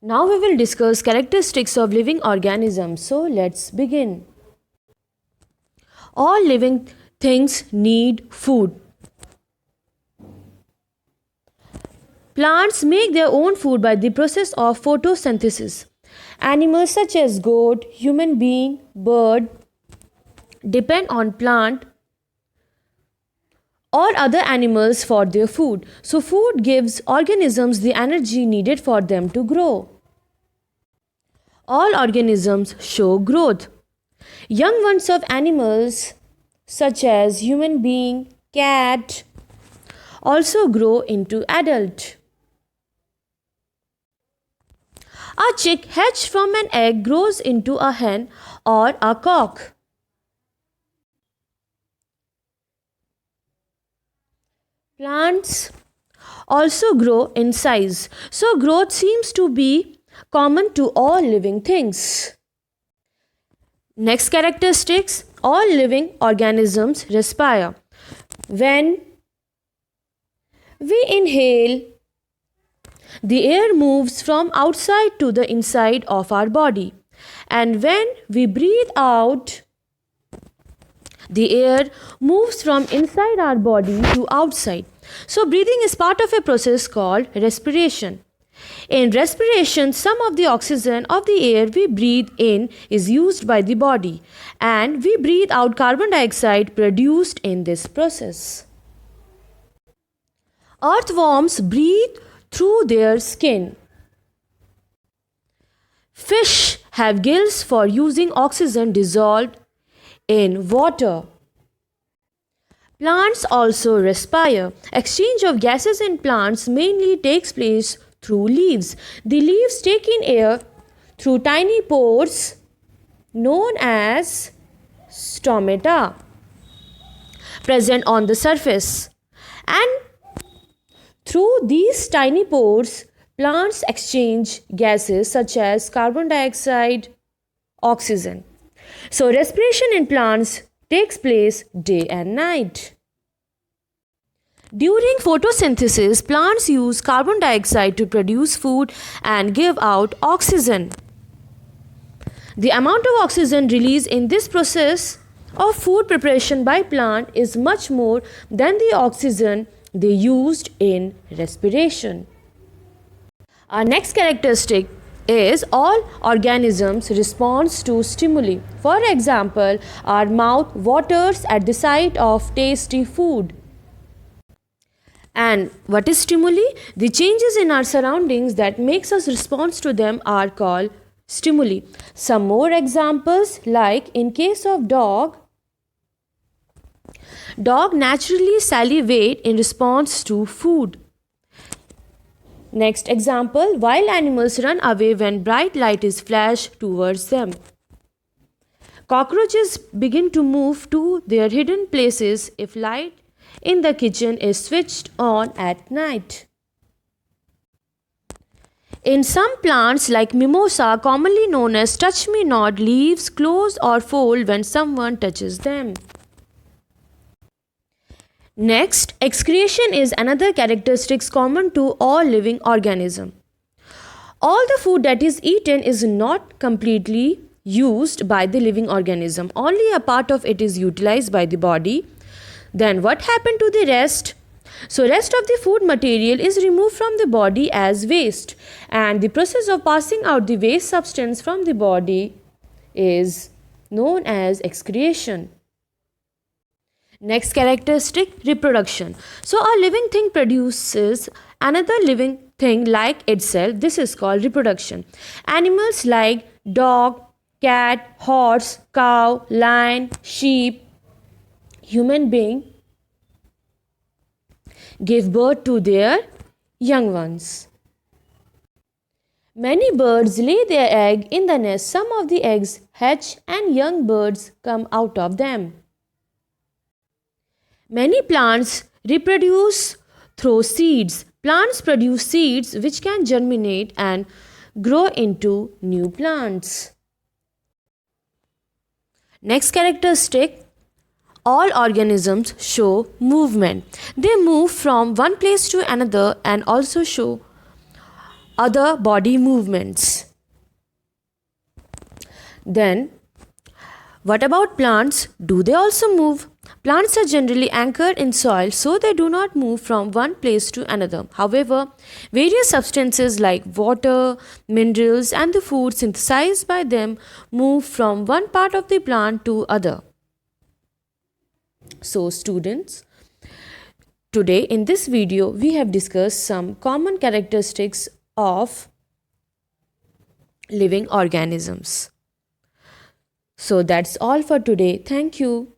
Now we will discuss characteristics of living organisms. So let's begin. All living things need food. Plants make their own food by the process of photosynthesis. Animals such as goat, human being, bird depend on plant or other animals for their food. So food gives organisms the energy needed for them to grow. All organisms show growth. Young ones of animals such as human being, cat also grow into adult. A chick hatched from an egg grows into a hen or a cock. Plants also grow in size, so growth seems to be common to all living things. Next characteristics, all living organisms respire. When we inhale, the air moves from outside to the inside of our body, and when we breathe out, the air moves from inside our body to outside. So, breathing is part of a process called respiration. In respiration, some of the oxygen of the air we breathe in is used by the body, and we breathe out carbon dioxide produced in this process. Earthworms breathe through their skin. Fish have gills for using oxygen dissolved in water. Plants also respire. Exchange of gases in plants mainly takes place through leaves. The leaves take in air through tiny pores known as stomata present on the surface. And through these tiny pores, plants exchange gases such as carbon dioxide, oxygen. So, respiration in plants takes place day and night. During photosynthesis, plants use carbon dioxide to produce food and give out oxygen. The amount of oxygen released in this process of food preparation by plant is much more than the oxygen they used in respiration. Our next characteristic is all organisms responds to stimuli. For example, our mouth waters at the sight of tasty food. And what is stimuli? The changes in our surroundings that makes us respond to them are called stimuli. Some more examples, like in case of dog naturally salivate in response to food. Next example, wild animals run away when bright light is flashed towards them. Cockroaches begin to move to their hidden places if light in the kitchen is switched on at night. In some plants like mimosa, commonly known as touch-me-not, leaves close or fold when someone touches them. Next, excretion is another characteristic common to all living organisms. All the food that is eaten is not completely used by the living organism. Only a part of it is utilized by the body. Then what happened to the rest? So rest of the food material is removed from the body as waste, and the process of passing out the waste substance from the body is known as excretion. Next characteristic, reproduction. So a living thing produces another living thing like itself. This is called reproduction. Animals like dog, cat, horse, cow, lion, sheep, human being give birth to their young ones. Many birds lay their egg in the nest. Some of the eggs hatch and young birds come out of them. Many plants reproduce through seeds. Plants produce seeds which can germinate and grow into new plants. Next characteristic, all organisms show movement. They move from one place to another and also show other body movements. Then, what about plants? Do they also move? Plants are generally anchored in soil, so they do not move from one place to another. However, various substances like water, minerals, and the food synthesized by them move from one part of the plant to other. So, students, today in this video we have discussed some common characteristics of living organisms. So that's all for today. Thank you.